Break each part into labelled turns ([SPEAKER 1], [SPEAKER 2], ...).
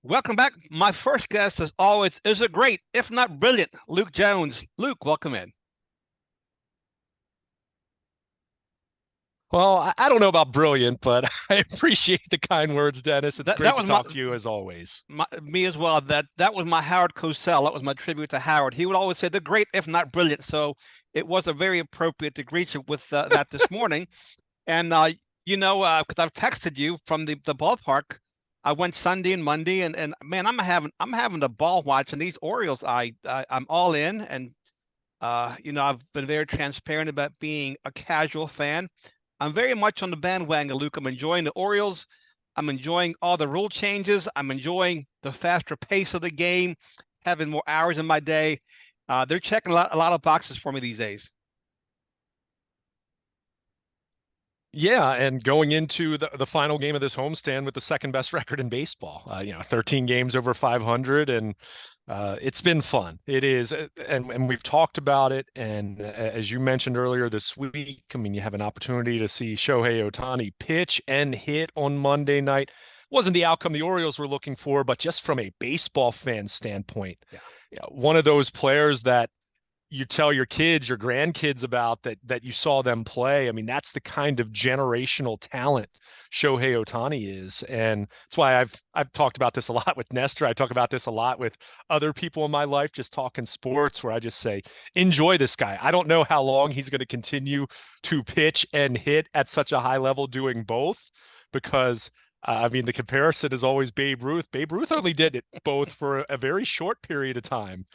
[SPEAKER 1] Welcome back. My first guest, as always, is a great, if not brilliant, Luke Jones. Luke, welcome in.
[SPEAKER 2] Well, I don't know about brilliant, but I appreciate the kind words, Dennis. It's
[SPEAKER 1] That
[SPEAKER 2] great to
[SPEAKER 1] was my,
[SPEAKER 2] talk to you as always.
[SPEAKER 1] my me as well. That was my Howard Cosell. That was my tribute to Howard. He would always say the great, if not brilliant. So it was a very appropriate to greet you with that this morning. And because I've texted you from the ballpark. I went Sunday and Monday, and man, I'm having the ball watching these Orioles. I'm all in, and I've been very transparent about being a casual fan. I'm very much on the bandwagon, Luke. I'm enjoying the Orioles. I'm enjoying all the rule changes. I'm enjoying the faster pace of the game, having more hours in my day. They're checking a lot of boxes for me these days.
[SPEAKER 2] Yeah, and going into the final game of this homestand with the second best record in baseball, 13 games over 500, and it's been fun. It is, and we've talked about it. And as you mentioned earlier this week, I mean, you have an opportunity to see Shohei Ohtani pitch and hit on Monday night. Wasn't the outcome the Orioles were looking for, but just from a baseball fan standpoint,
[SPEAKER 1] Yeah.
[SPEAKER 2] one of those players that you tell your kids, your grandkids about that you saw them play. I mean, that's the kind of generational talent Shohei Ohtani is. And that's why I've talked about this a lot with Nestor. I talk about this a lot with other people in my life, just talking sports, where I just say, enjoy this guy. I don't know how long he's going to continue to pitch and hit at such a high level doing both because I mean, the comparison is always Babe Ruth. Babe Ruth only did it both for a very short period of time.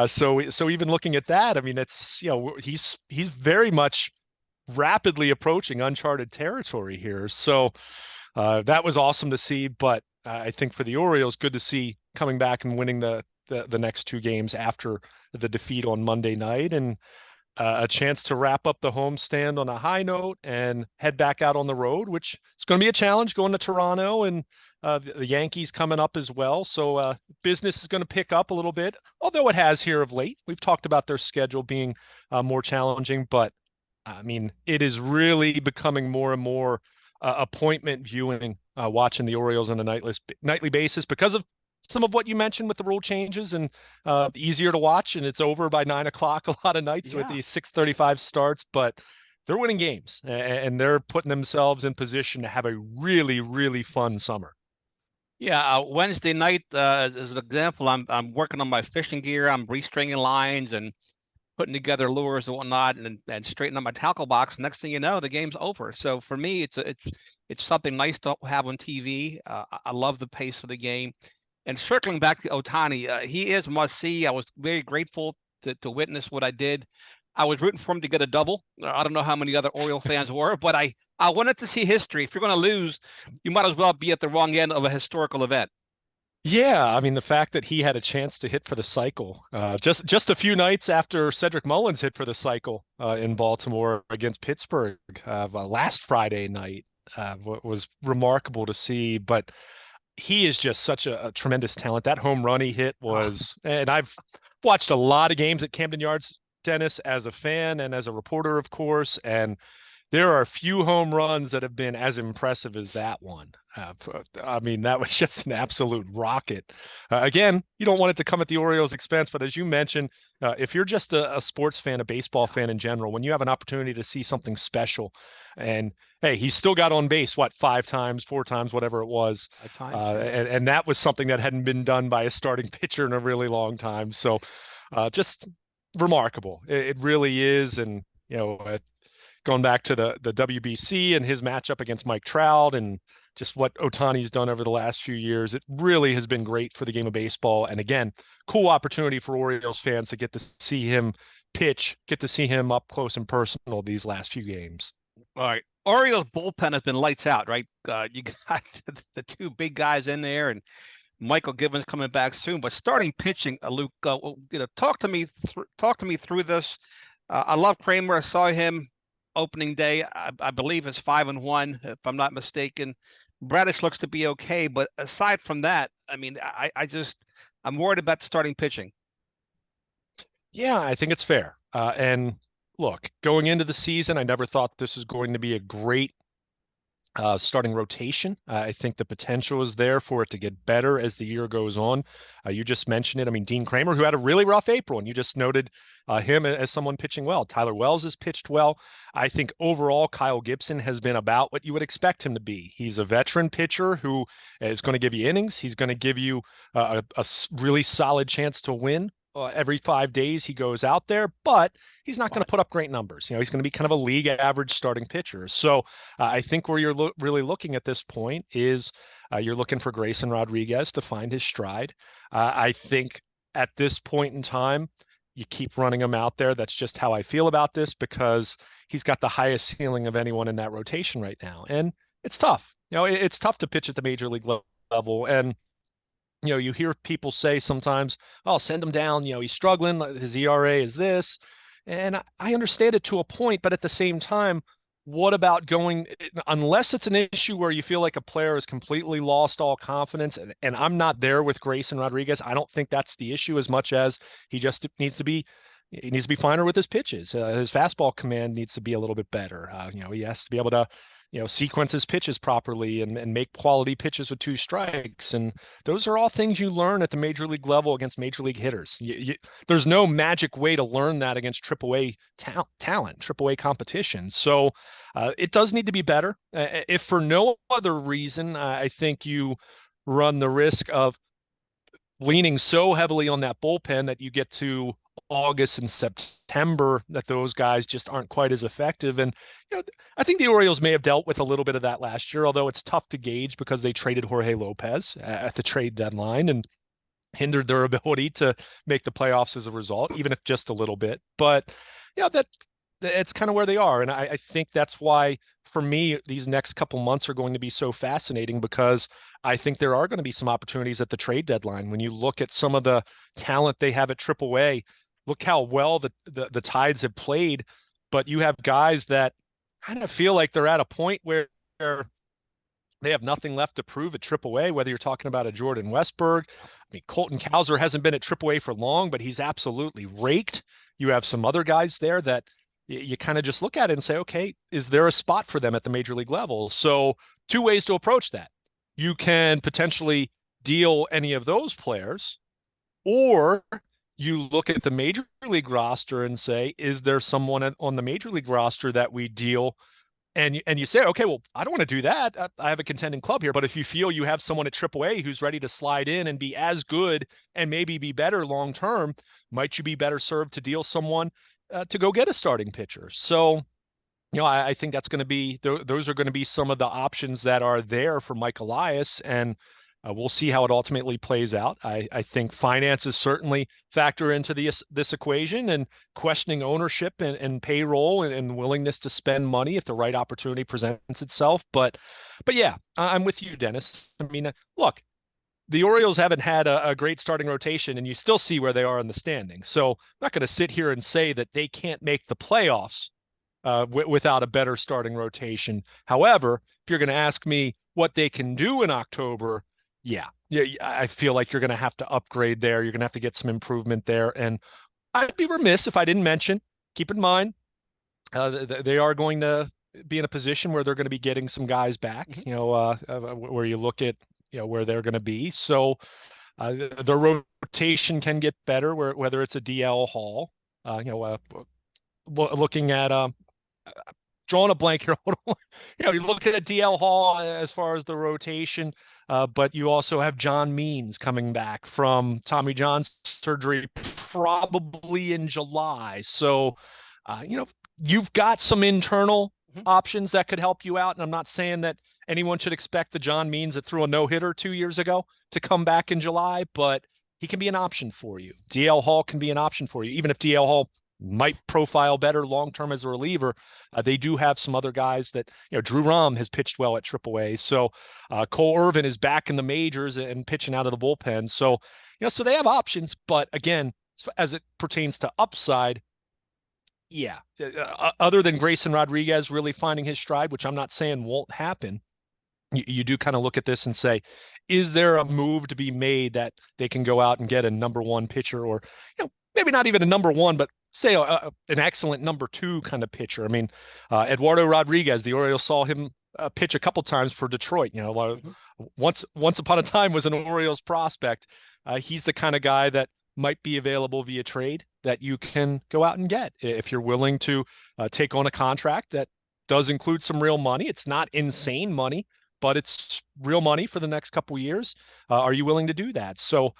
[SPEAKER 2] So even looking at that, I mean, it's he's very much rapidly approaching uncharted territory here. So that was awesome to see. But I think for the Orioles, good to see coming back and winning the next two games after the defeat on Monday night, and a chance to wrap up the homestand on a high note and head back out on the road, which is going to be a challenge going to Toronto and the Yankees coming up as well. So business is going to pick up a little bit, although it has here of late. We've talked about their schedule being more challenging, but I mean, it is really becoming more and more appointment viewing, watching the Orioles on a nightly basis because of some of what you mentioned with the rule changes and easier to watch, and it's over by 9 o'clock a lot of nights with
[SPEAKER 1] Yeah.
[SPEAKER 2] these 6:35 starts. But they're winning games and they're putting themselves in position to have a really, really fun summer.
[SPEAKER 1] Yeah, Wednesday night, as an example, I'm working on my fishing gear. I'm restringing lines and putting together lures and whatnot, and straightening up my tackle box. Next thing you know, the game's over. So for me, it's something nice to have on TV. I love the pace of the game. And circling back to Ohtani, he is must see. I was very grateful to witness what I did. I was rooting for him to get a double. I don't know how many other Oriole fans were, but I wanted to see history. If you're going to lose, you might as well be at the wrong end of a historical event.
[SPEAKER 2] Yeah, I mean the fact that he had a chance to hit for the cycle, just a few nights after Cedric Mullins hit for the cycle in Baltimore against Pittsburgh last Friday night, was remarkable to see. But he is just such a tremendous talent. That home run he hit
[SPEAKER 1] Ah,
[SPEAKER 2] was, and I've watched a lot of games at Camden Yards, Dennis, as a fan and as a reporter, of course, and there are a few home runs that have been as impressive as that one. I mean, that was just an absolute rocket. Again, you don't want it to come at the Orioles' expense, but as you mentioned, if you're just a sports fan, a baseball
[SPEAKER 1] yeah,
[SPEAKER 2] fan in general, when you have an opportunity to see something special, and hey, he's still got on base, what, five times, four times, whatever it was.
[SPEAKER 1] 5 times. Yeah.
[SPEAKER 2] And that was something that hadn't been done by a starting pitcher in a really long time. So just remarkable. It really is. And, going back to the WBC and his matchup against Mike Trout and just what Otani's done over the last few years, it really has been great for the game of baseball. And again, cool opportunity for Orioles fans to get to see him pitch, get to see him up close and personal these last few games.
[SPEAKER 1] All right. Orioles bullpen has been lights out, right? You got the two big guys in there, and Michael Gibbons coming back soon. But starting pitching, Luke, talk to me through this. I love Kramer. I saw him opening day. I believe it's 5-1, if I'm not mistaken. Bradish looks to be okay, but aside from that, I mean, I'm worried about starting pitching.
[SPEAKER 2] Yeah, I think it's fair. And look, going into the season, I never thought this was going to be a great Starting rotation. I think the potential is there for it to get better as the year goes on. You just mentioned it. I mean, Dean Kramer, who had a really rough April, and you just noted him as someone pitching well. Tyler Wells has pitched well. I think overall, Kyle Gibson has been about what you would expect him to be. He's a veteran pitcher who is going to give you innings. He's going to give you really solid chance to win. Every 5 days he goes out there, but he's not going to
[SPEAKER 1] Right.
[SPEAKER 2] put up great numbers. He's going to be kind of a league average starting pitcher. So I think where you're really looking at this point is you're looking for Grayson Rodriguez to find his stride. I think at this point in time, you keep running him out there. That's just how I feel about this because he's got the highest ceiling of anyone in that rotation right now. And it's tough. It's tough to pitch at the major league level. And you hear people say sometimes, "Oh, send him down. He's struggling. His ERA is this," and I understand it to a point, but at the same time, what about going unless it's an issue where you feel like a player has completely lost all confidence, and I'm not there with Grayson Rodriguez. I don't think that's the issue as much as he needs to be finer with his pitches. His fastball command needs to be a little bit better. He has to be able to sequence his pitches properly and make quality pitches with two strikes. And those are all things you learn at the major league level against major league hitters. There's no magic way to learn that against AAA talent, AAA competition. So it does need to be better. If for no other reason, I think you run the risk of leaning so heavily on that bullpen that you get to August and September that those guys just aren't quite as effective. And I think the Orioles may have dealt with a little bit of that last year, although it's tough to gauge because they traded Jorge Lopez at the trade deadline and hindered their ability to make the playoffs as a result, even if just a little bit. But that it's kind of where they are, and I think that's why for me these next couple months are going to be so fascinating because I think there are going to be some opportunities at the trade deadline. When you look at some of the talent they have at AAA, look how well the Tides have played, but you have guys that kind of feel like they're at a point where they have nothing left to prove at AAA, whether you're talking about a Jordan Westberg. I mean, Colton Cowser hasn't been at AAA for long, but he's absolutely raked. You have some other guys there that you kind of just look at it and say, okay, is there a spot for them at the major league level? So, two ways to approach that. You can potentially deal any of those players, or you look at the major league roster and say, is there someone on the major league roster that we deal and you say, okay, well, I don't want to do that. I have a contending club here. But if you feel you have someone at AAA who's ready to slide in and be as good and maybe be better long term, might you be better served to deal someone to go get a starting pitcher? So, I think that's going to be those are going to be some of the options that are there for Mike Elias, and we'll see how it ultimately plays out. I think finances certainly factor into this equation, and questioning ownership and payroll and willingness to spend money if the right opportunity presents itself. But yeah, I'm with you, Dennis. I mean, look, the Orioles haven't had a great starting rotation, and you still see where they are in the standings. So I'm not going to sit here and say that they can't make the playoffs without a better starting rotation. However, if you're going to ask me what they can do in October, yeah, I feel like you're going to have to upgrade there. You're going to have to get some improvement there. And I'd be remiss if I didn't mention, keep in mind, they are going to be in a position where they're going to be getting some guys back,
[SPEAKER 1] Mhm.
[SPEAKER 2] where you look at, where they're going to be. So the rotation can get better, whether it's a DL Hall, looking at drawing a blank here. You look at DL Hall as far as the rotation, but you also have John Means coming back from Tommy John's surgery probably in July. So, you've got some internal
[SPEAKER 1] Mhm.
[SPEAKER 2] options that could help you out. And I'm not saying that anyone should expect the John Means that threw a no-hitter 2 years ago to come back in July, but he can be an option for you. DL Hall can be an option for you, even if DL Hall might profile better long term as a reliever. They do have some other guys that, Drew Rom has pitched well at AAA. So Cole Irvin is back in the majors and pitching out of the bullpen. So, so they have options. But again, as it pertains to upside, yeah, other than Grayson Rodriguez really finding his stride, which I'm not saying won't happen, you do kind of look at this and say, is there a move to be made that they can go out and get a number one pitcher, or maybe not even a number one, but say an excellent number two kind of pitcher? I mean, Eduardo Rodriguez, the Orioles saw him pitch a couple times for Detroit.
[SPEAKER 1] Mhm.
[SPEAKER 2] Once upon a time was an Orioles prospect. He's the kind of guy that might be available via trade that you can go out and get if you're willing to take on a contract that does include some real money. It's not insane money, but it's real money for the next couple years. Are you willing to do that? So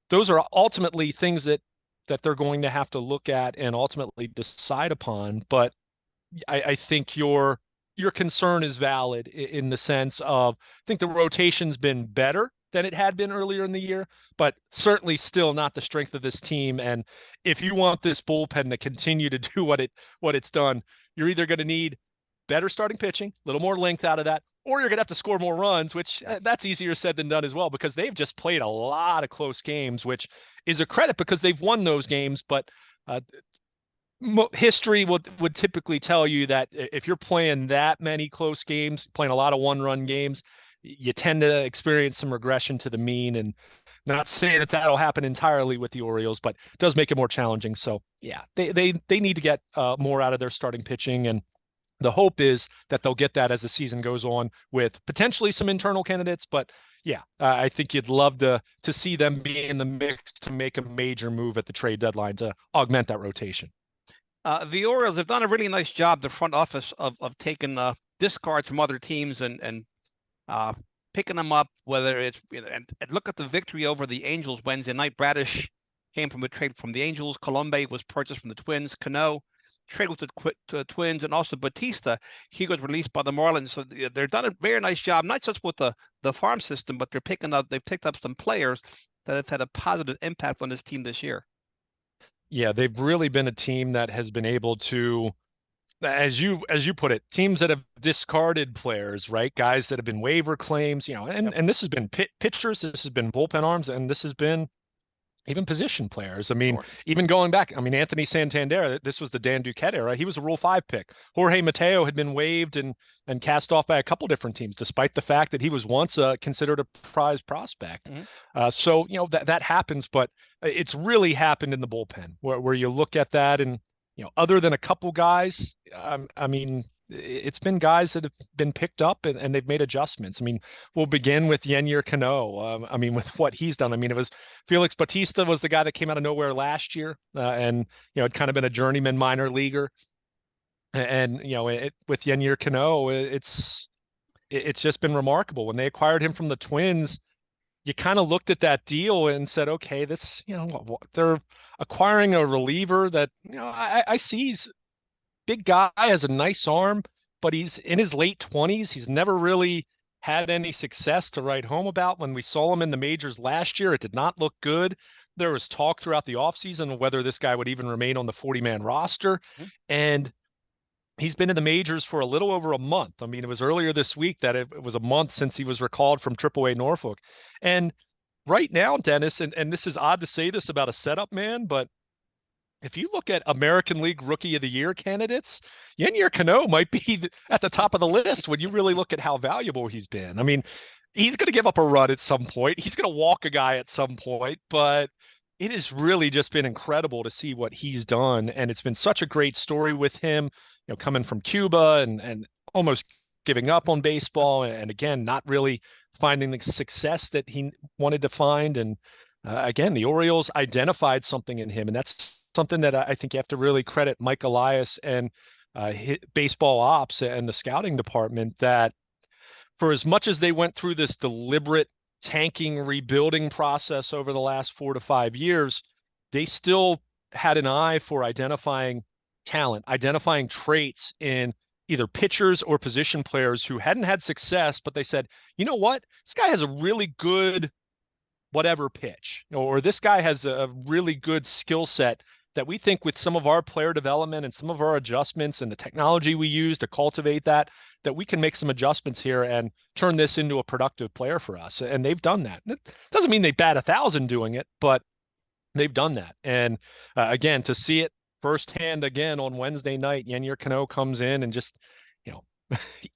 [SPEAKER 2] those are ultimately things that they're going to have to look at and ultimately decide upon. But I think your concern is valid in the sense of I think the rotation's been better than it had been earlier in the year, but certainly still not the strength of this team. And if you want this bullpen to continue to do what it's done, you're either going to need better starting pitching, a little more length out of that, or you're going to have to score more runs, which that's easier said than done as well, because they've just played a lot of close games, which is a credit because they've won those games. But uh, history would typically tell you that if you're playing that many close games, playing a lot of one-run games, you tend to experience some regression to the mean. And not saying that that'll happen entirely with the Orioles, but it does make it more challenging. So yeah, they need to get more out of their starting pitching, and the hope is that they'll get that as the season goes on with potentially some internal candidates. But yeah, I think you'd love to see them be in the mix to make a major move at the trade deadline to augment that rotation.
[SPEAKER 1] The Orioles have done a really nice job, the front office, of taking discards from other teams and uh, picking them up. Whether it's and look at the victory over the Angels Wednesday night. Bradish came from a trade from the Angels. Colombe was purchased from the Twins. Cano trade with the Twins, and also Batista. He was released by the Marlins. So they've done a very nice job, not just with the farm system, but they've picked up some players that have had a positive impact on this team this year.
[SPEAKER 2] Yeah, they've really been a team that has been able to, as you put it, teams that have discarded players, right? Guys that have been waiver claims, and
[SPEAKER 1] Yep.
[SPEAKER 2] and this has been pitchers, this has been bullpen arms, and this has been even position players. I mean,
[SPEAKER 1] Sure.
[SPEAKER 2] even going back, I mean, Anthony Santander, this was the Dan Duquette era. He was a Rule 5 pick. Jorge Mateo had been waived and cast off by a couple different teams, despite the fact that he was once considered a prize prospect.
[SPEAKER 1] Mhm.
[SPEAKER 2] So, that happens, but it's really happened in the bullpen where you look at that and, other than a couple guys, I mean, it's been guys that have been picked up and they've made adjustments. I mean, we'll begin with Yennier Cano. I mean, with what he's done. I mean, it was Felix Bautista was the guy that came out of nowhere last year, and had kind of been a journeyman minor leaguer. And with Yennier Cano, it's just been remarkable. When they acquired him from the Twins, you kind of looked at that deal and said, okay, this, they're acquiring a reliever that I see he's big guy, has a nice arm, but he's in his late 20s. He's never really had any success to write home about. When we saw him in the majors last year, it did not look good. There was talk throughout the offseason of whether this guy would even remain on the 40-man roster.
[SPEAKER 1] Mhm.
[SPEAKER 2] And he's been in the majors for a little over a month. I mean, it was earlier this week that it was a month since he was recalled from AAA Norfolk. And right now, Dennis, and this is odd to say this about a setup man, but if you look at American League Rookie of the Year candidates, Yennier Cano might be at the top of the list when you really look at how valuable he's been. I mean, he's going to give up a run at some point. He's going to walk a guy at some point, but it has really just been incredible to see what he's done. And it's been such a great story with him, coming from Cuba and almost giving up on baseball. And again, not really finding the success that he wanted to find. And again, the Orioles identified something in him, and that's something that I think you have to really credit Mike Elias and baseball ops and the scouting department, that for as much as they went through this deliberate tanking rebuilding process over the last 4 to 5 years, they still had an eye for identifying talent, identifying traits in either pitchers or position players who hadn't had success, but they said, you know what, this guy has a really good whatever pitch, or this guy has a really good skill set that we think with some of our player development and some of our adjustments and the technology we use to cultivate that we can make some adjustments here and turn this into a productive player for us. And they've done that. It doesn't mean they bat 1,000 doing it, but they've done that. And again, to see it firsthand again on Wednesday night, Yennier Cano comes in and just, you know,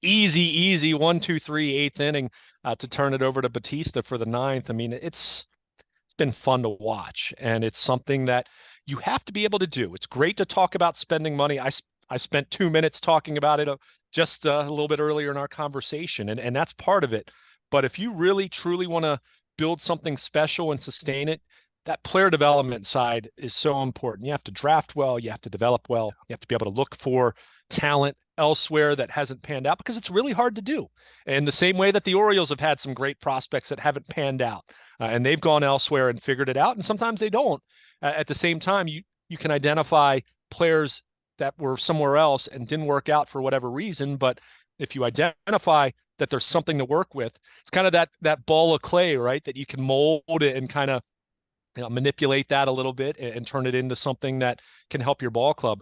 [SPEAKER 2] easy 1, 2, 3, eighth inning to turn it over to Batista for the ninth. I mean, it's been fun to watch, and it's something that you have to be able to do. It's great to talk about spending money. I spent 2 minutes talking about it just a little bit earlier in our conversation, and that's part of it. But if you really truly want to build something special and sustain it, that player development side is so important. You have to draft well, you have to develop well, you have to be able to look for talent elsewhere that hasn't panned out because it's really hard to do. In the same way that the Orioles have had some great prospects that haven't panned out, and they've gone elsewhere and figured it out, and sometimes they don't. At the same time, you can identify players that were somewhere else and didn't work out for whatever reason, but if you identify that there's something to work with, it's kind of that ball of clay, right? That you can mold it and kind of manipulate that a little bit and turn it into something that can help your ball club.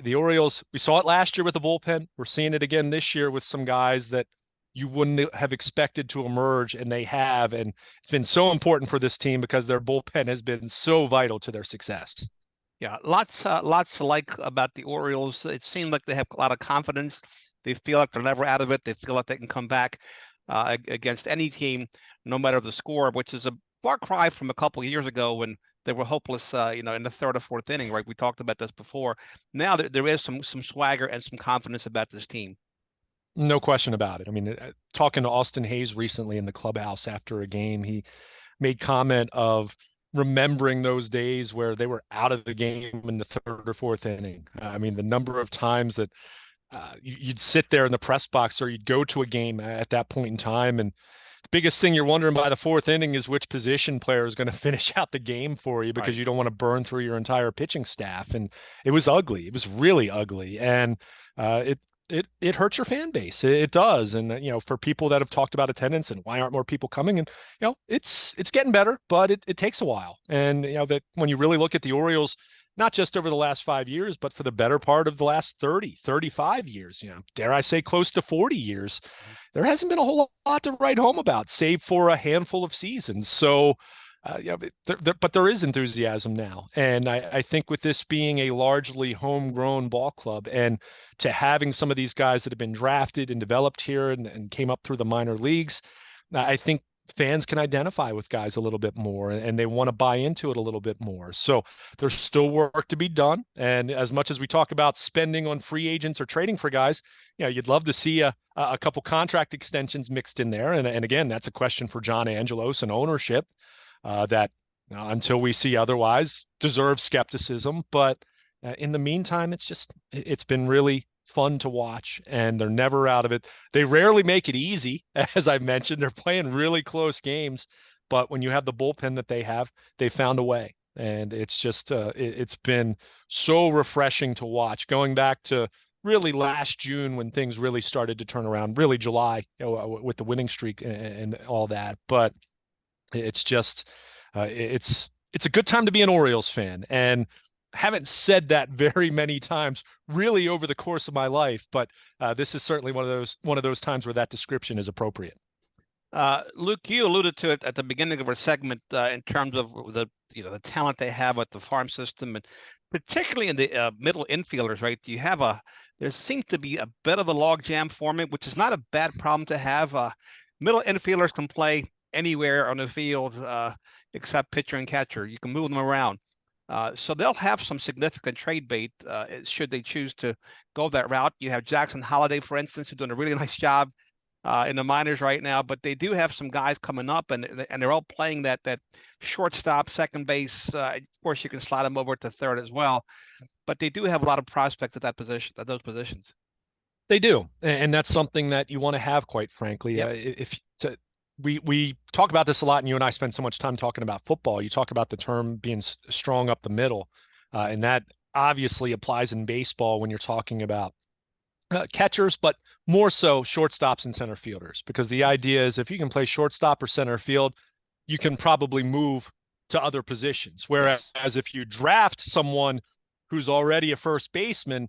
[SPEAKER 2] The Orioles, we saw it last year with the bullpen. We're seeing it again this year with some guys that you wouldn't have expected to emerge, and they have. And it's been so important for this team because their bullpen has been so vital to their success.
[SPEAKER 1] Yeah, lots to like about the Orioles. It seems like they have a lot of confidence. They feel like they're never out of it. They feel like they can come back against any team, no matter the score, which is a far cry from a couple of years ago when they were hopeless, in the third or fourth inning. Right, we talked about this before. Now there is some swagger and some confidence about this team.
[SPEAKER 2] No question about it. I mean, talking to Austin Hayes recently in the clubhouse after a game, he made comment of remembering those days where they were out of the game in the third or fourth inning. I mean, the number of times that you'd sit there in the press box or you'd go to a game at that point in time, and the biggest thing you're wondering by the fourth inning is which position player is going to finish out the game for you because
[SPEAKER 1] Right.
[SPEAKER 2] you don't want to burn through your entire pitching staff. And it was ugly. It was really ugly. And it hurts your fan base. It does. And for people that have talked about attendance and why aren't more people coming, and it's getting better, but it takes a while. And that when you really look at the Orioles, not just over the last 5 years, but for the better part of the last 30, 35 years, dare I say close to 40 years, there hasn't been a whole lot to write home about, save for a handful of seasons. So, but there is enthusiasm now. And I think with this being a largely homegrown ball club and to having some of these guys that have been drafted and developed here and came up through the minor leagues, I think fans can identify with guys a little bit more and they want to buy into it a little bit more. So there's still work to be done. And as much as we talk about spending on free agents or trading for guys, you'd love to see a couple contract extensions mixed in there. And again, that's a question for John Angelos and ownership that until we see otherwise deserves skepticism. But in the meantime, it's been really fun to watch and they're never out of it. They rarely make it easy. As I mentioned, they're playing really close games, but when you have the bullpen that they have, they found a way. And it's just, it's been so refreshing to watch going back to really last June when things really started to turn around, really July, with the winning streak and all that. But it's just, it's a good time to be an Orioles fan. And haven't said that very many times really over the course of my life, but this is certainly one of those times where that description is appropriate.
[SPEAKER 1] Luke, you alluded to it at the beginning of our segment in terms of the talent they have with the farm system, and particularly in the middle infielders. Right, there seems to be a bit of a logjam forming, which is not a bad problem to have. Middle infielders can play anywhere on the field except pitcher and catcher. You can move them around. So they'll have some significant trade bait should they choose to go that route. You have Jackson Holiday, for instance, who's doing a really nice job in the minors right now, but they do have some guys coming up, and they're all playing that shortstop, second base. Of course, you can slide them over to third as well, but they do have a lot of prospects at those positions.
[SPEAKER 2] They do, and that's something that you want to have, quite frankly.
[SPEAKER 1] Yep.
[SPEAKER 2] If to, we talk about this a lot, and you and I spend so much time talking about football. You talk about the term being strong up the middle, and that obviously applies in baseball when you're talking about catchers, but more so shortstops and center fielders, because the idea is if you can play shortstop or center field, you can probably move to other positions. Whereas
[SPEAKER 1] Yes.
[SPEAKER 2] if you draft someone who's already a first baseman,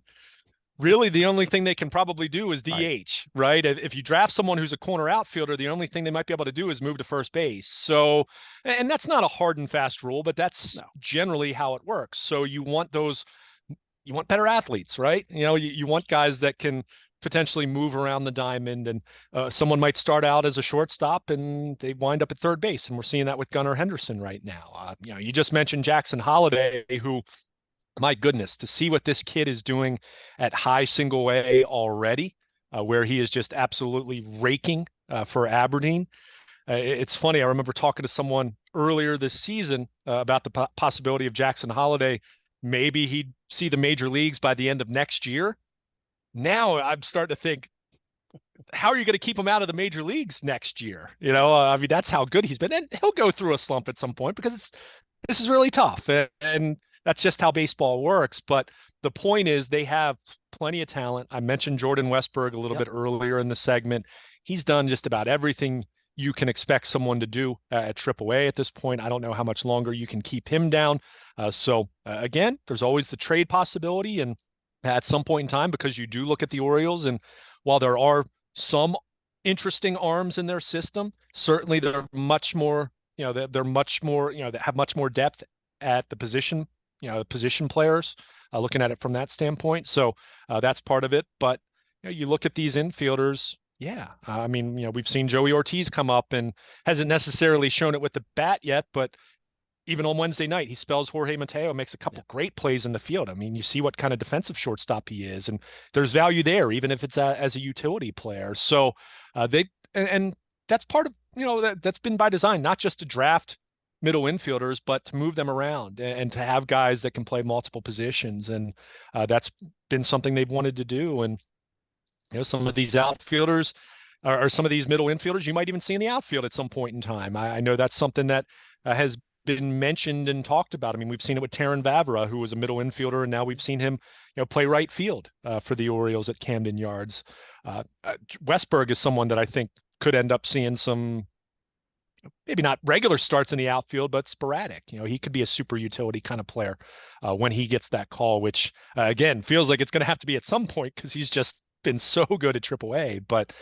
[SPEAKER 2] really the only thing they can probably do is
[SPEAKER 1] Right.
[SPEAKER 2] DH, right? If you draft someone who's a corner outfielder, the only thing they might be able to do is move to first base. So, and that's not a hard and fast rule, but that's
[SPEAKER 1] No.
[SPEAKER 2] generally how it works. So you want better athletes, right? You want guys that can potentially move around the diamond, and someone might start out as a shortstop and they wind up at third base. And we're seeing that with Gunnar Henderson right now. You just mentioned Jackson Holiday, who, my goodness, to see what this kid is doing at high single A already. where he is just absolutely raking for Aberdeen. It's funny. I remember talking to someone earlier this season about the possibility of Jackson Holliday. Maybe he'd see the major leagues by the end of next year. Now I'm starting to think, how are you going to keep him out of the major leagues next year? I mean, that's how good he's been. And he'll go through a slump at some point because this is really tough. And that's just how baseball works. But the point is, they have plenty of talent. I mentioned Jordan Westberg a little
[SPEAKER 1] Yep.
[SPEAKER 2] bit earlier in the segment. He's done just about everything you can expect someone to do at AAA at this point. I don't know how much longer you can keep him down. Again, there's always the trade possibility. And at some point in time, because you do look at the Orioles, and while there are some interesting arms in their system, certainly they're much more, they're much more, that have much more depth at the position, position players, looking at it from that standpoint. So that's part of it. But you look at these infielders, yeah. I mean, we've seen Joey Ortiz come up and hasn't necessarily shown it with the bat yet, but even on Wednesday night, he spells Jorge Mateo, makes a couple great plays in the field. I mean, you see what kind of defensive shortstop he is, and there's value there, even if it's as a utility player. So and that's part of that's been by design, not just to draft middle infielders, but to move them around and to have guys that can play multiple positions, and that's been something they've wanted to do. And some of these outfielders or some of these middle infielders you might even see in the outfield at some point in time. I know that's something that has been mentioned and talked about. I mean, we've seen it with Taron Vavra, who was a middle infielder, and now we've seen him, play right field for the Orioles at Camden Yards. Westberg is someone that I think could end up seeing some, maybe not regular starts in the outfield, but sporadic. He could be a super utility kind of player when he gets that call, which again feels like it's going to have to be at some point because he's just been so good at AAA. But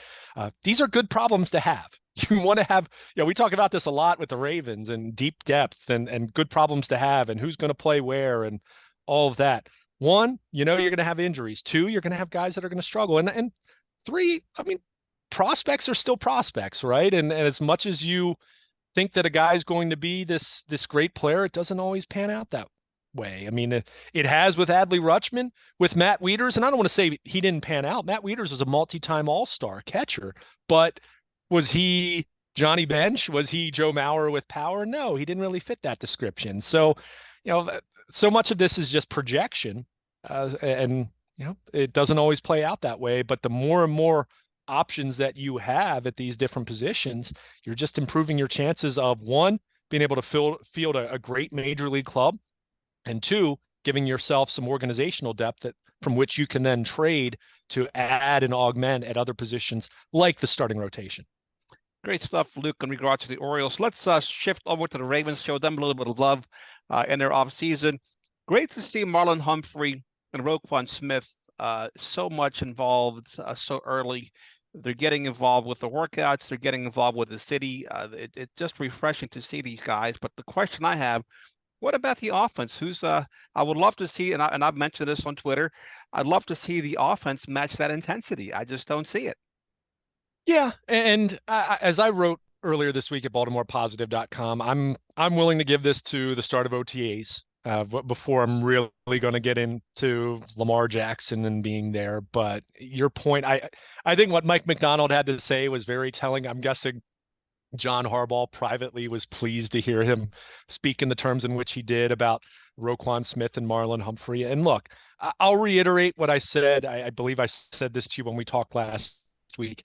[SPEAKER 2] these are good problems to have. You want to have, we talk about this a lot with the Ravens and deep depth and good problems to have and who's going to play where and all of that. One, you're going to have injuries. Two, you're going to have guys that are going to struggle. And three, I mean, prospects are still prospects, right? And as much as you think that a guy's going to be this great player, it doesn't always pan out that way. I mean, it has with Adley Rutschman, with Matt Wieters, and I don't want to say he didn't pan out. Matt Wieters was a multi-time All-Star catcher, but was he Johnny Bench? Was he Joe Mauer with power? No, he didn't really fit that description. So, so much of this is just projection, and it doesn't always play out that way. But the more and more options that you have at these different positions, you're just improving your chances of, one, being able to field a great major league club, and two, giving yourself some organizational depth from which you can then trade to add and augment at other positions like the starting rotation.
[SPEAKER 1] Great stuff, Luke, in regards to the Orioles. Let's shift over to the Ravens, show them a little bit of love in their offseason. Great to see Marlon Humphrey and Roquan Smith so much involved so early. They're getting involved with the workouts. They're getting involved with the city. It's just refreshing to see these guys. But the question I have, what about the offense? I would love to see, and I've mentioned this on Twitter, I'd love to see the offense match that intensity. I just don't see it.
[SPEAKER 2] Yeah, and as I wrote earlier this week at BaltimorePositive.com, I'm willing to give this to the start of OTAs before I'm really going to get into Lamar Jackson and being there. But your point, I think what Mike McDonald had to say was very telling. I'm guessing John Harbaugh privately was pleased to hear him speak in the terms in which he did about Roquan Smith and Marlon Humphrey. And look, I'll reiterate what I said. I believe I said this to you when we talked last week.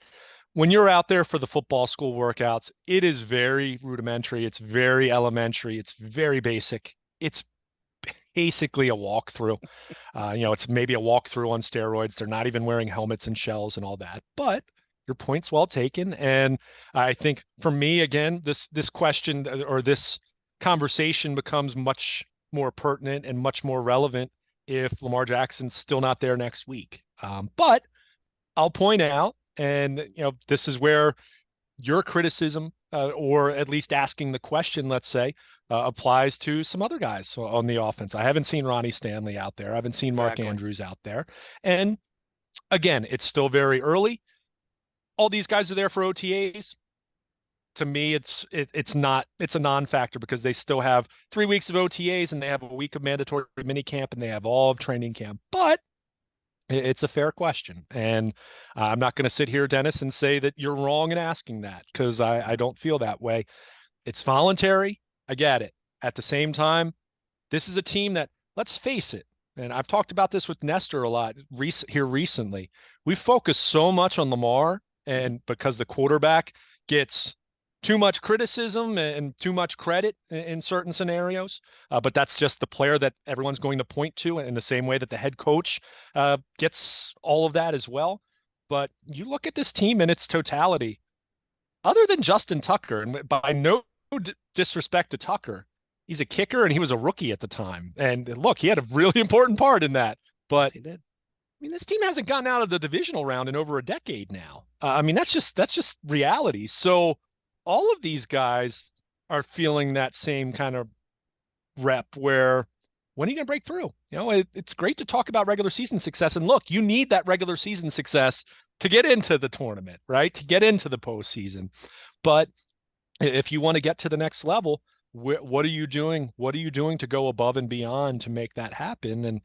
[SPEAKER 2] When you're out there for the football school workouts, it is very rudimentary. It's very elementary. It's very basic. It's basically a walkthrough. It's maybe a walkthrough on steroids. They're not even wearing helmets and shells and all that. But your point's well taken. And I think for me, again, this question or this conversation becomes much more pertinent and much more relevant if Lamar Jackson's still not there next week. But I'll point out, and this is where your criticism, or at least asking the question, let's say, applies to some other guys on the offense. I haven't seen Ronnie Stanley out there. I haven't seen Mark
[SPEAKER 1] Exactly.
[SPEAKER 2] Andrews out there. And again, it's still very early. All these guys are there for OTAs. To me, it's a non-factor because they still have 3 weeks of OTAs and they have a week of mandatory minicamp and they have all of training camp. But It's a fair question. And I'm not going to sit here, Dennis, and say that you're wrong in asking that because I don't feel that way. It's voluntary. I get it. At the same time, this is a team that, let's face it, and I've talked about this with Nestor a lot here recently. We focus so much on Lamar,
[SPEAKER 1] Mhm.
[SPEAKER 2] and because the quarterback gets too much criticism and too much credit in certain scenarios, but that's just the player that everyone's going to point to in the same way that the head coach gets all of that as well. But you look at this team in its totality, other than Justin Tucker, and by no disrespect to Tucker, he's a kicker and he was a rookie at the time. And look, he had a really important part in that.
[SPEAKER 1] Yes,
[SPEAKER 2] But
[SPEAKER 1] he did.
[SPEAKER 2] I mean, this team hasn't gotten out of the divisional round in over a decade now. I mean, that's just reality. So all of these guys are feeling that same kind of rep where when are you going to break through? It's great to talk about regular season success. And look, you need that regular season success to get into the tournament, right? To get into the postseason. But if you want to get to the next level, what are you doing? What are you doing to go above and beyond to make that happen? And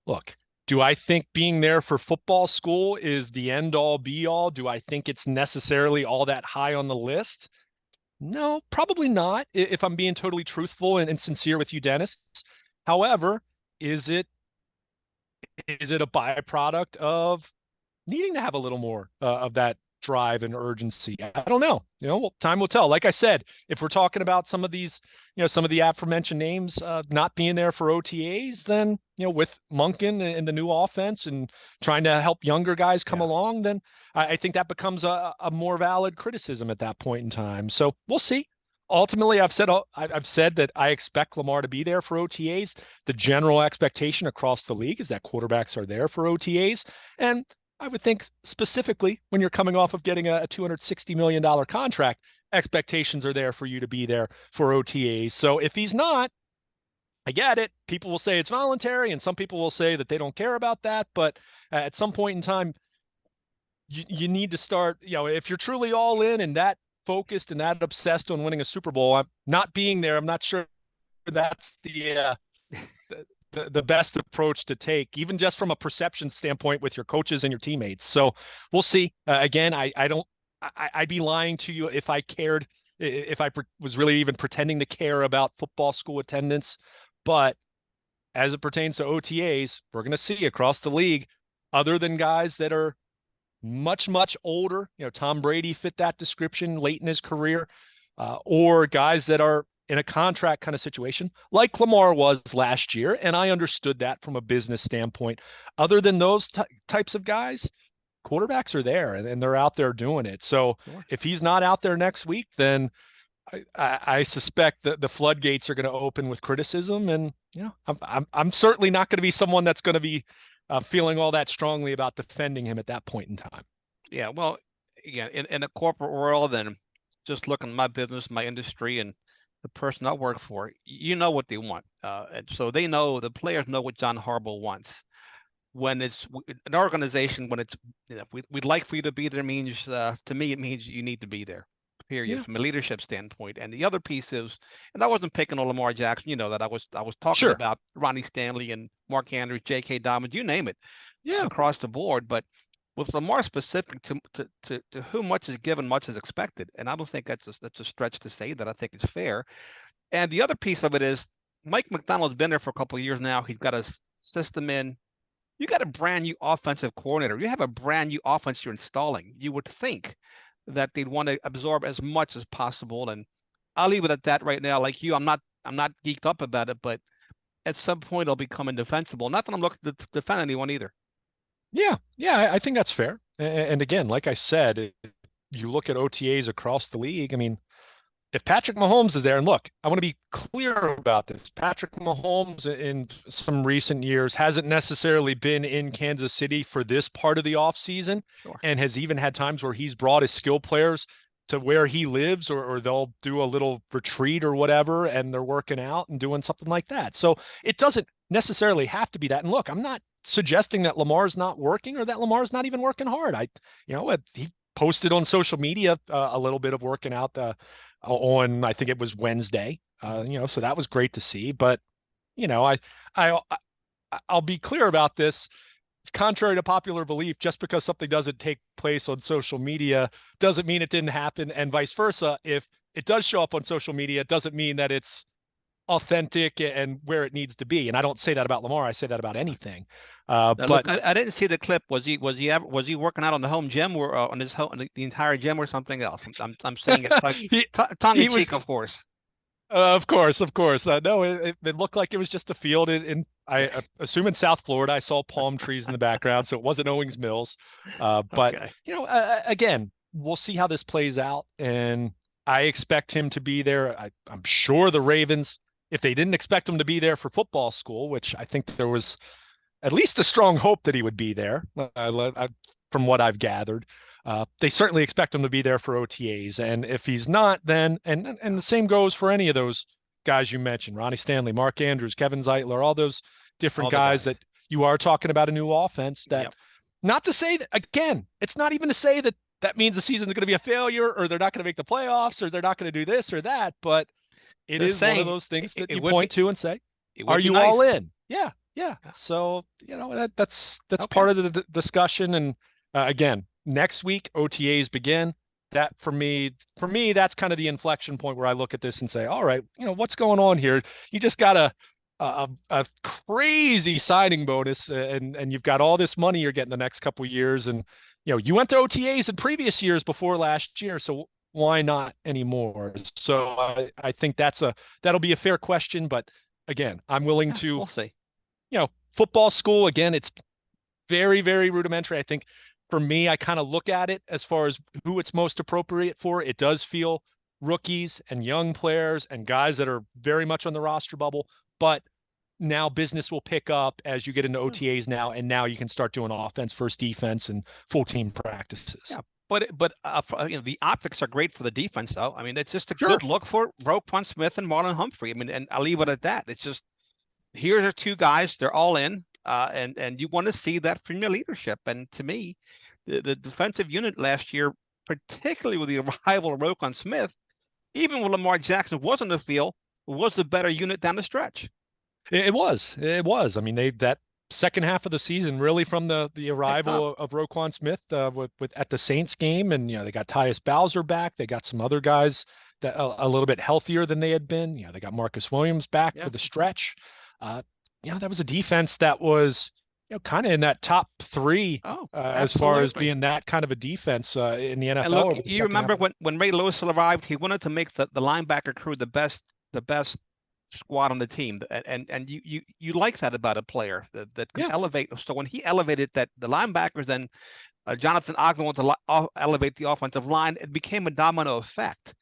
[SPEAKER 2] look, do I think being there for football school is the end all be all? Do I think it's necessarily all that high on the list? No, probably not, if I'm being totally truthful and sincere with you, Dennis. However, is it is it a byproduct of needing to have a little more of that drive and urgency? I don't know. Well, time will tell. Like I said, if we're talking about some of these, some of the aforementioned names not being there for OTAs, then with Monken and the new offense and trying to help younger guys come
[SPEAKER 1] Yeah.
[SPEAKER 2] along, then I think that becomes a more valid criticism at that point in time. So we'll see. Ultimately, I've said that I expect Lamar to be there for OTAs. The general expectation across the league is that quarterbacks are there for OTAs, and I would think specifically when you're coming off of getting a $260 million contract, expectations are there for you to be there for OTAs. So if he's not, I get it. People will say it's voluntary, and some people will say that they don't care about that. But at some point in time, you need to start, if you're truly all in and that focused and that obsessed on winning a Super Bowl, I'm not being there. I'm not sure that's the best approach to take, even just from a perception standpoint with your coaches and your teammates. So we'll see. Again, I don't. I'd be lying to you if I cared, if I was really even pretending to care about football school attendance. But as it pertains to OTAs, we're going to see across the league, other than guys that are much, much older. Tom Brady fit that description late in his career, or guys that are in a contract kind of situation, like Lamar was last year. And I understood that from a business standpoint. Other than those types of guys, quarterbacks are there and they're out there doing it. So
[SPEAKER 1] Sure.
[SPEAKER 2] if he's not out there next week, then I suspect that the floodgates are going to open with criticism. And I'm certainly not going to be someone that's going to be feeling all that strongly about defending him at that point in time.
[SPEAKER 1] Yeah. Well, again, in the corporate world, and just looking at my business, my industry, and the person I work for, you know what they want, and so they know the players know what John Harbaugh wants. When it's an organization, when it's we'd like for you to be there means to me it means you need to be there. Period.
[SPEAKER 2] Yeah,
[SPEAKER 1] From a leadership standpoint. And the other piece is, and I wasn't picking on Lamar Jackson. You know that I was talking
[SPEAKER 2] sure.
[SPEAKER 1] about Ronnie Stanley and Mark Andrews, J.K. Dobbins, you name it,
[SPEAKER 2] Yeah,
[SPEAKER 1] across the board. But with Lamar specific to whom much is given, much is expected. And I don't think that's a stretch to say that. I think it's fair. And the other piece of it is Mike McDonald's been there for a couple of years now. He's got a system in. You got a brand new offensive coordinator. You have a brand new offense you're installing. You would think that they'd want to absorb as much as possible. And I'll leave it at that right now. Like you, I'm not geeked up about it, but at some point it'll become indefensible. Not that I'm looking to defend anyone either.
[SPEAKER 2] yeah. I think that's fair. And again, like I said, you look at OTAs across the league. I mean, if Patrick Mahomes is there, and look, I want to be clear about this. Patrick Mahomes in some recent years hasn't necessarily been in Kansas City for this part of the offseason
[SPEAKER 1] Sure.
[SPEAKER 2] and has even had times where he's brought his skill players to where he lives, or they'll do a little retreat or whatever, and they're working out and doing something like that. So it doesn't necessarily have to be that. And look, I'm not suggesting that Lamar's not working or that Lamar's not even working hard. He posted on social media a little bit of working out on, I think it was Wednesday.
[SPEAKER 1] Mhm.
[SPEAKER 2] So that was great to see. But you know, I I'll be clear about this. it's contrary to popular belief. Just because something doesn't take place on social media doesn't mean it didn't happen, and vice versa. If it does show up on social media, it doesn't mean that it's authentic and where it needs to be. And I don't say that about Lamar. I say that about anything.
[SPEAKER 1] Now,
[SPEAKER 2] But
[SPEAKER 1] look, I didn't see the clip. Was he working out on the home gym or on his home the entire gym or something else? I'm saying it
[SPEAKER 2] he
[SPEAKER 1] tongue in
[SPEAKER 2] he was
[SPEAKER 1] cheek, of course.
[SPEAKER 2] of course, of course. No, it looked like it was just a field I assume in South Florida. I saw palm trees in the background, so it wasn't Owings Mills. But
[SPEAKER 1] Okay.
[SPEAKER 2] again, we'll see how this plays out, and I expect him to be there. I'm sure the Ravens, if they didn't expect him to be there for football school, which I think there was at least a strong hope that he would be there, from what I've gathered. They certainly expect him to be there for OTAs, and if he's not, then and the same goes for any of those guys you mentioned: Ronnie Stanley, Mark Andrews, Kevin Zeitler, all those different
[SPEAKER 1] All the
[SPEAKER 2] guys
[SPEAKER 1] guys.
[SPEAKER 2] that you are talking about a new offense. That
[SPEAKER 1] Yep.
[SPEAKER 2] not to say that again, it's not even to say that that means the season's going to be a failure, or they're not going to make the playoffs, or they're not going to do this or that, but it
[SPEAKER 1] Just
[SPEAKER 2] is one of
[SPEAKER 1] saying,
[SPEAKER 2] those things that
[SPEAKER 1] it
[SPEAKER 2] you
[SPEAKER 1] would
[SPEAKER 2] point
[SPEAKER 1] be
[SPEAKER 2] to and say,
[SPEAKER 1] it
[SPEAKER 2] are
[SPEAKER 1] would be
[SPEAKER 2] you all
[SPEAKER 1] nice.
[SPEAKER 2] in? Yeah, yeah.
[SPEAKER 1] Yeah.
[SPEAKER 2] So, that's
[SPEAKER 1] Okay.
[SPEAKER 2] part of the discussion. And again, next week OTAs begin. That for me, that's kind of the inflection point where I look at this and say, all right, what's going on here? You just got a crazy signing bonus, and you've got all this money you're getting the next couple of years, and you went to OTAs in previous years before last year, so why not anymore? So I think that'll be a fair question, but again, I'm willing
[SPEAKER 1] Yeah,
[SPEAKER 2] to,
[SPEAKER 1] we'll see.
[SPEAKER 2] football school, again, it's very, very rudimentary. I think for me, I kind of look at it as far as who it's most appropriate for. It does feel rookies and young players and guys that are very much on the roster bubble, but now business will pick up as you get into
[SPEAKER 1] Yeah.
[SPEAKER 2] OTAs now, and now you can start doing offense first defense and full team practices.
[SPEAKER 1] Yeah. The optics are great for the defense, though. I mean, it's just a good
[SPEAKER 2] Sure.
[SPEAKER 1] look for Roquan Smith and Marlon Humphrey. I mean, and I'll leave it at that. It's just here are two guys. They're all in, and you want to see that from your leadership. And to me, the defensive unit last year, particularly with the arrival of Roquan Smith, even when Lamar Jackson was on the field, was the better unit down the stretch.
[SPEAKER 2] It was. I mean, that second half of the season, really from the
[SPEAKER 1] Picked up.
[SPEAKER 2] arrival of Roquan Smith, with at the Saints game, and they got Tyus Bowser back. They got some other guys that a little bit healthier than they had been. They got Marcus Williams back for
[SPEAKER 1] Yeah.
[SPEAKER 2] the stretch. Uh, that was a defense that was kind of in that top three,
[SPEAKER 1] Oh,
[SPEAKER 2] as far as
[SPEAKER 1] absolutely.
[SPEAKER 2] being that kind of a defense in the
[SPEAKER 1] And
[SPEAKER 2] NFL
[SPEAKER 1] look,
[SPEAKER 2] over the
[SPEAKER 1] you
[SPEAKER 2] second half
[SPEAKER 1] remember
[SPEAKER 2] of the.
[SPEAKER 1] when Ray Lewis arrived, he wanted to make the linebacker crew the best squad on the team, and you like that about a player that can
[SPEAKER 2] Yeah,
[SPEAKER 1] elevate. So when he elevated that the linebackers, then Jonathan Ogden wanted to elevate the offensive line. It became a domino effect,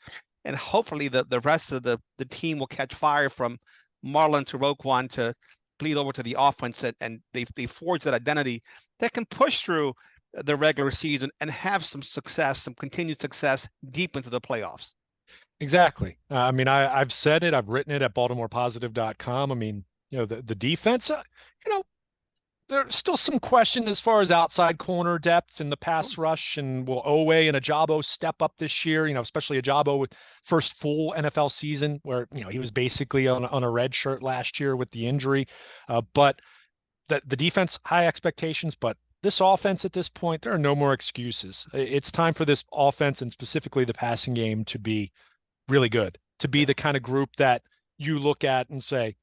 [SPEAKER 1] and hopefully the rest of the team will catch fire from Marlon to Roquan to bleed over to the offense, and they forge that identity that can push through the regular season and have some success, some continued success deep into the playoffs.
[SPEAKER 2] exactly. I mean, I've said it, I've written it at BaltimorePositive.com. I mean, the defense, you know, there's still some question as far as outside corner depth in the
[SPEAKER 1] Sure.
[SPEAKER 2] pass rush, and will Owe and Ajabo step up this year? Especially Ajabo with first full NFL season, where he was basically on a red shirt last year with the injury. But the defense, high expectations, but this offense at this point, there are no more excuses. It's time for this offense, and specifically the passing game, to be really good, to be
[SPEAKER 1] Yeah.
[SPEAKER 2] the kind of group that you look at and say,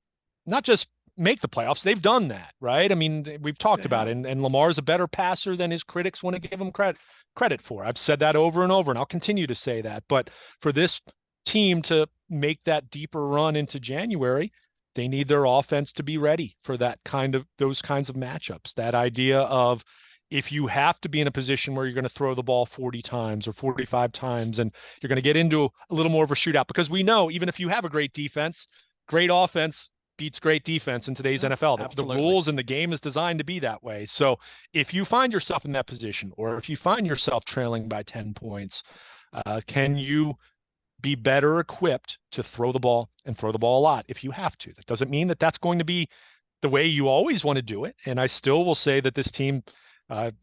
[SPEAKER 2] not just make the playoffs. They've done that, right? I mean, we've talked
[SPEAKER 1] They
[SPEAKER 2] about
[SPEAKER 1] have.
[SPEAKER 2] it, and Lamar's a better passer than his critics want to give him credit for. I've said that over and over, and I'll continue to say that. But for this team to make that deeper run into January, they need their offense to be ready for those kinds of matchups. That idea of, if you have to be in a position where you're going to throw the ball 40 times or 45 times, and you're going to get into a little more of a shootout, because we know even if you have a great defense, great offense beats great defense in today's
[SPEAKER 1] Yeah,
[SPEAKER 2] NFL. The
[SPEAKER 1] absolutely.
[SPEAKER 2] rules and the game is designed to be that way. So if you find yourself in that position, or if you find yourself trailing by 10 points, can you be better equipped to throw the ball, and throw the ball a lot if you have to? That doesn't mean that that's going to be the way you always want to do it. And I still will say that this team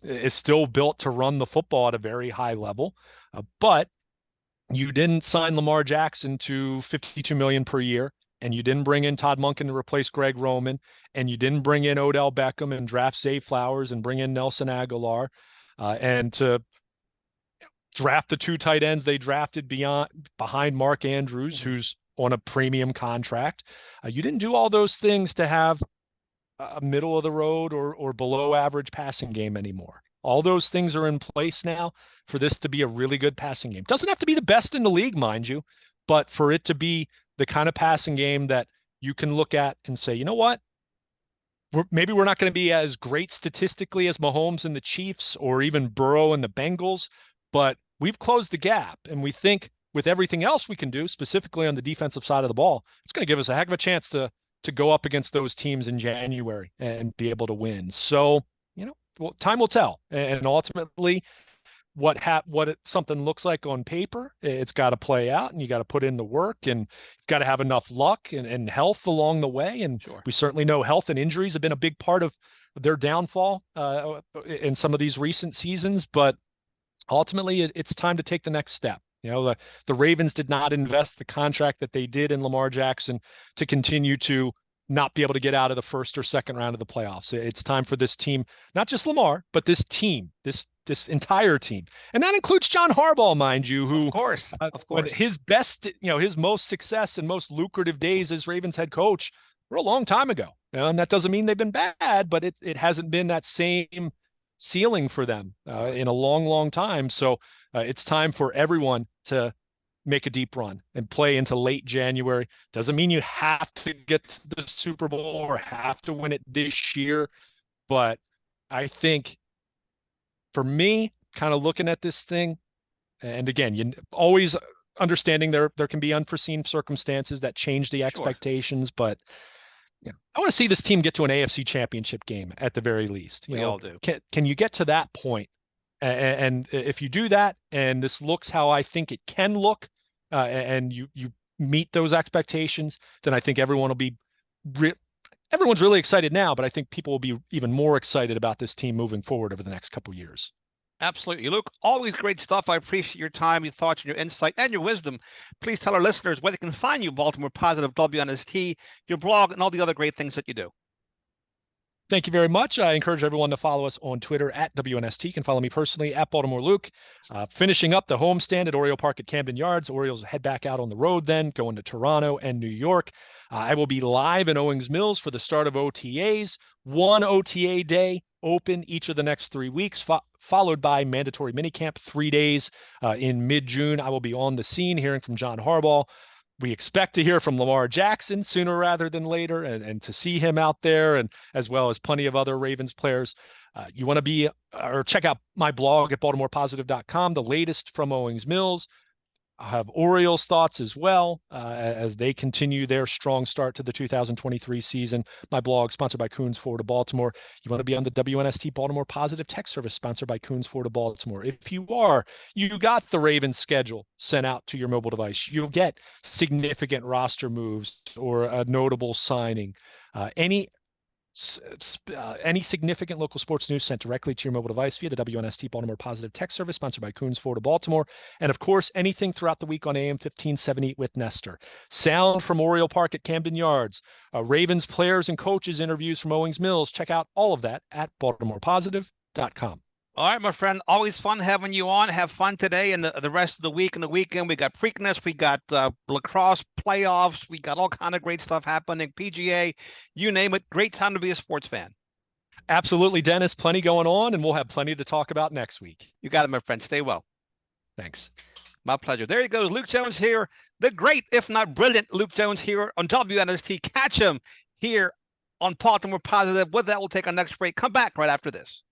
[SPEAKER 2] is still built to run the football at a very high level. But you didn't sign Lamar Jackson to 52 million per year. and you didn't bring in Todd Monken to replace Greg Roman, and you didn't bring in Odell Beckham and draft Zay Flowers and bring in Nelson Aguilar, and to draft the two tight ends they drafted behind Mark Andrews,
[SPEAKER 1] Mhm.
[SPEAKER 2] who's on a premium contract. You didn't do all those things to have a middle of the road or below average passing game anymore. All those things are in place now for this to be a really good passing game. Doesn't have to be the best in the league, mind you, but for it to be the kind of passing game that you can look at and say, you know what? Maybe we're not going to be as great statistically as Mahomes and the Chiefs or even Burrow and the Bengals, but we've closed the gap. And we think with everything else we can do, specifically on the defensive side of the ball, it's going to give us a heck of a chance to go up against those teams in January and be able to win. So, well, time will tell. And ultimately, something looks like on paper, it's got to play out, and you got to put in the work, and you've got to have enough luck and health along the way. And
[SPEAKER 1] Sure.
[SPEAKER 2] we certainly know health and injuries have been a big part of their downfall in some of these recent seasons. But ultimately, it's time to take the next step. The Ravens did not invest the contract that they did in Lamar Jackson to continue to not be able to get out of the first or second round of the playoffs. It's time for this team, not just Lamar, but this team, this entire team, and that includes John Harbaugh, mind you,
[SPEAKER 1] Of
[SPEAKER 2] who
[SPEAKER 1] course. Of
[SPEAKER 2] when
[SPEAKER 1] course.
[SPEAKER 2] his best, his most success and most lucrative days as Ravens head coach were a long time ago. And that doesn't mean they've been bad, but it hasn't been that same ceiling for them in a long, long time. So it's time for everyone to make a deep run and play into late January. Doesn't mean you have to get to the Super Bowl or have to win it this year, but I think for me, kind of looking at this thing, and again, you always understanding there can be unforeseen circumstances that change the
[SPEAKER 1] Sure.
[SPEAKER 2] expectations, but I want to see this team get to an AFC championship game at the very least.
[SPEAKER 1] We all do.
[SPEAKER 2] Can you get to that point? And if you do that, and this looks how I think it can look, and you meet those expectations, then I think re everyone's really excited now, but I think people will be even more excited about this team moving forward over the next couple of years.
[SPEAKER 1] Absolutely. Luke, always great stuff. I appreciate your time, your thoughts, and your insight, and your wisdom. Please tell our listeners where they can find you, Baltimore Positive, WNST, your blog, and all the other great things that you do.
[SPEAKER 2] Thank you very much. I encourage everyone to follow us on Twitter at WNST. You can follow me personally at Baltimore Luke. Finishing up the homestand at Oriole Park at Camden Yards. Orioles head back out on the road then, going to Toronto and New York. I will be live in Owings Mills for the start of OTAs. One OTA day open each of the next 3 weeks, followed by mandatory minicamp 3 days in mid-June. I will be on the scene hearing from John Harbaugh. We expect to hear from Lamar Jackson sooner rather than later, and to see him out there, and as well as plenty of other Ravens players. You want to be or check out my blog at baltimorepositive.com, the latest from Owings Mills. I have Orioles thoughts as well as they continue their strong start to the 2023 season. My blog, sponsored by Coons Florida Baltimore. You want to be on the WNST Baltimore Positive Text Service, sponsored by Coons Florida Baltimore. If you are, you got the Ravens schedule sent out to your mobile device. You'll get significant roster moves or a notable signing. Any significant local sports news sent directly to your mobile device via the WNST Baltimore Positive Text Service, sponsored by Coons Florida Baltimore. And of course, anything throughout the week on AM 1570 with Nestor. Sound from Oriole Park at Camden Yards. Ravens players and coaches interviews from Owings Mills. Check out all of that at baltimorepositive.com.
[SPEAKER 1] All right, my friend. Always fun having you on. Have fun today and the rest of the week and the weekend. We got Preakness, we got lacrosse playoffs, we got all kind of great stuff happening. PGA, you name it. Great time to be a sports fan.
[SPEAKER 2] Absolutely, Dennis. Plenty going on, and we'll have plenty to talk about next week.
[SPEAKER 1] You got it, my friend. Stay well.
[SPEAKER 2] Thanks.
[SPEAKER 1] My pleasure. There he goes, Luke Jones here, the great, if not brilliant, Luke Jones here on WNST. Catch him here on Baltimore Positive. With that, we'll take our next break. Come back right after this.